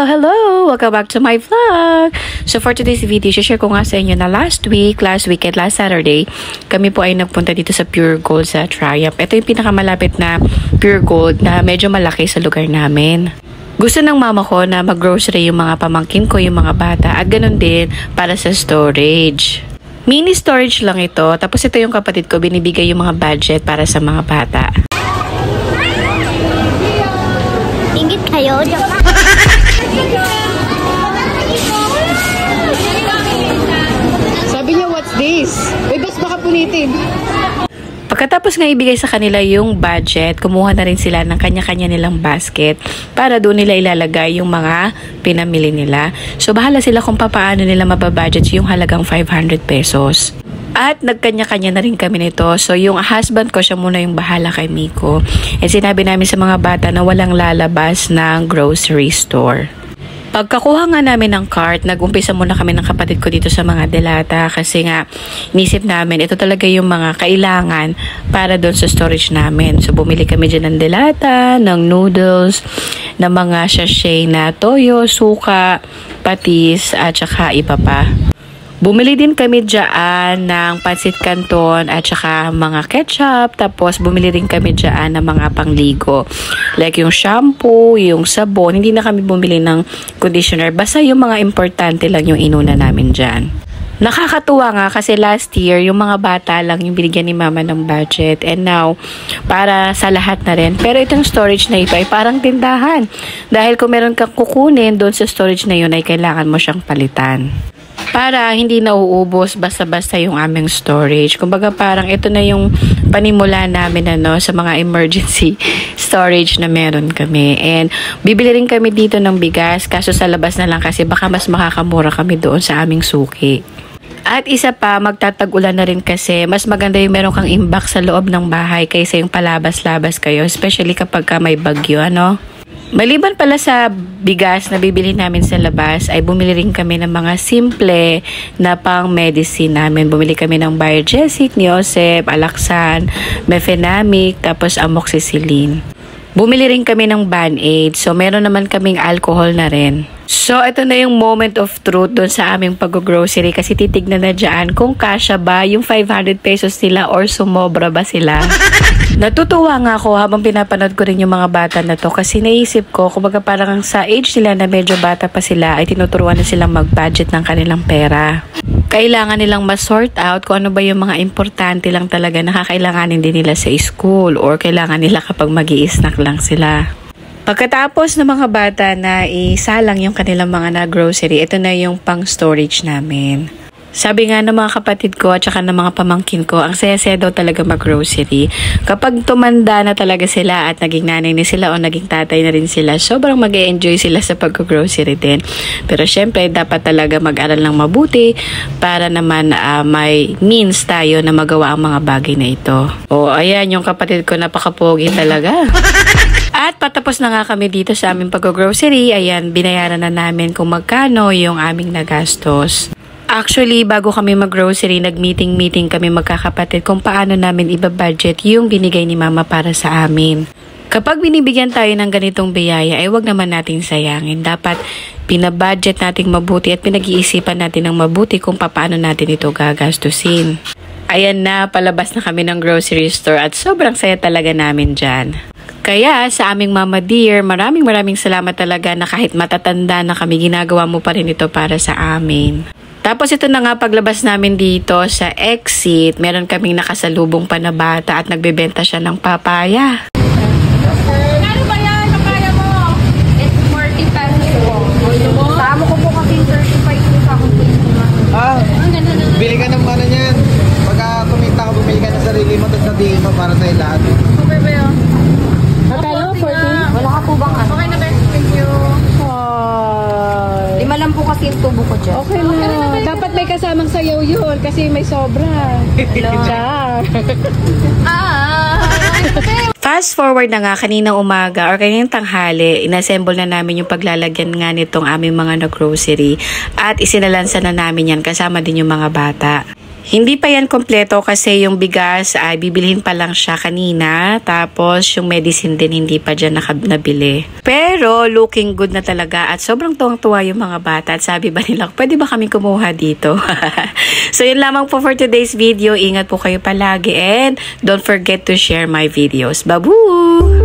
Hello! Welcome back to my vlog! So for today's video, share ko nga sa inyo na last weekend, last Saturday, kami po ay nagpunta dito sa Pure Gold sa Triumph. Ito yung pinakamalapit na Pure Gold na medyo malaki sa lugar namin. Gusto ng mama ko na mag-grocery yung mga pamangkin ko, yung mga bata, at ganun din para sa storage. Mini storage lang ito, tapos ito yung kapatid ko, binibigay yung mga budget para sa mga bata. Ingit kayo, joke. Sabi niya, what's this? Uy, bas baka punitin. Pagkatapos nga ibigay sa kanila yung budget, kumuha na rin sila ng kanya-kanya nilang basket para doon nila ilalagay yung mga pinamili nila. So bahala sila kung paano nila mababudget yung halagang 500 pesos. At nagkanya-kanya na rin kami nito. So yung husband ko, siya muna yung bahala kay Miko. And sinabi namin sa mga bata na walang lalabas ng grocery store. Pagkakuha nga namin ng cart, nag-umpisa muna kami ng kapatid ko dito sa mga delata kasi nga inisip namin ito talaga yung mga kailangan para doon sa storage namin. So bumili kami dyan ng delata, ng noodles, ng mga sachet na toyo, suka, patis at saka iba pa. Bumili din kami dyan ng pansit canton at saka mga ketchup. Tapos bumili rin kami dyan ng mga pangligo. Like yung shampoo, yung sabon. Hindi na kami bumili ng conditioner. Basta yung mga importante lang yung inuna namin dyan. Nakakatuwa nga kasi last year, yung mga bata lang yung binigyan ni mama ng budget. And now, para sa lahat na rin. Pero itong storage na ito ay parang tindahan. Dahil kung meron kang kukunin doon sa storage na yun ay kailangan mo siyang palitan. Para hindi nauubos basta-basta yung aming storage. Kumbaga parang ito na yung panimula namin sa mga emergency storage na meron kami. And bibili rin kami dito ng bigas kaso sa labas na lang kasi baka mas makakamura kami doon sa aming suki. At isa pa, magtatag-ulan na rin kasi mas maganda yung meron kang imbak sa loob ng bahay kaysa yung palabas-labas kayo. Especially kapag may bagyo, Maliban pala sa bigas na bibili namin sa labas, ay bumili rin kami ng mga simple na pang medicine namin. Bumili kami ng Biogesic, Neosep, Alaxan, Mefenamic, tapos Amoxicillin. Bumili rin kami ng Band-Aid. So, meron naman kaming alcohol na rin. So, ito na yung moment of truth doon sa aming pag-grocery kasi titignan na dyan kung kasya ba yung 500 pesos nila or sumobra ba sila. Natutuwa nga ako habang pinapanood ko rin yung mga bata na to kasi naisip ko, kumbaga parang sa age nila na medyo bata pa sila ay tinuturuan na silang mag-budget ng kanilang pera. Kailangan nilang ma-sort out kung ano ba yung mga importante lang talaga na kakailanganin din nila sa school or kailangan nila kapag mag-i-snack lang sila. Pagkatapos ng mga bata na isalang yung kanilang mga na-grocery, ito na yung pang-storage namin. Sabi nga ng mga kapatid ko at saka ng mga pamangkin ko, ang saya-saya daw talaga mag-grocery. Kapag tumanda na talaga sila at naging nanay na sila o naging tatay na rin sila, sobrang mag-e-enjoy sila sa pag-grocery din. Pero syempre, dapat talaga mag-aral ng mabuti para naman may means tayo na magawa ang mga bagay na ito. O, ayan, yung kapatid ko napaka-pogi talaga. At patapos na nga kami dito sa aming pag-grocery, ayan, binayaran na namin kung magkano yung aming nagastos. Actually, bago kami mag-grocery, nag-meeting kami magkakapatid kung paano namin ibabudget yung binigay ni mama para sa amin. Kapag binibigyan tayo ng ganitong biyaya, ay wag naman natin sayangin. Dapat pinabudget natin mabuti at pinag-iisipan natin ng mabuti kung paano natin ito gagastusin. Ayan na, palabas na kami ng grocery store at sobrang saya talaga namin dyan. Kaya sa aming mama dear, maraming salamat talaga na kahit matatanda na kami, ginagawa mo pa rin ito para sa amin. Tapos ito na nga paglabas namin dito sa exit, meron kaming nakasalubong pa na bata at nagbebenta siya ng papaya. Ano ba yan? Papaya mo? It's 40 pesos po. Tama ko po kasi 35 po sa akong bili ka ng ano niyan. Pagka kumita ka, bumili ka ng sarili mo, tapos natingin mo para sa lahat. Okay ba yun? Magkano? 40? Wala ka po bang ano? Okay na best. Thank you. Lima lang po kasi yung tubo ko dyan. Okay na. Dapat may kasamang sayaw yun kasi may sobra. Char. Fast forward na nga, kaninang umaga or kaninang tanghali, inassemble na namin yung paglalagyan nga nitong aming mga na-grocery at isinalansa na namin yan kasama din yung mga bata. Hindi pa yan kompleto kasi yung bigas ay bibilhin pa lang siya kanina. Tapos yung medicine din hindi pa dyan nabili. Pero Pero looking good na talaga at sobrang tuwang-tuwa yung mga bata at sabi ba nila, pwede ba kami kumuha dito? So yun lamang po for today's video. Ingat po kayo palagi and don't forget to share my videos. Babu!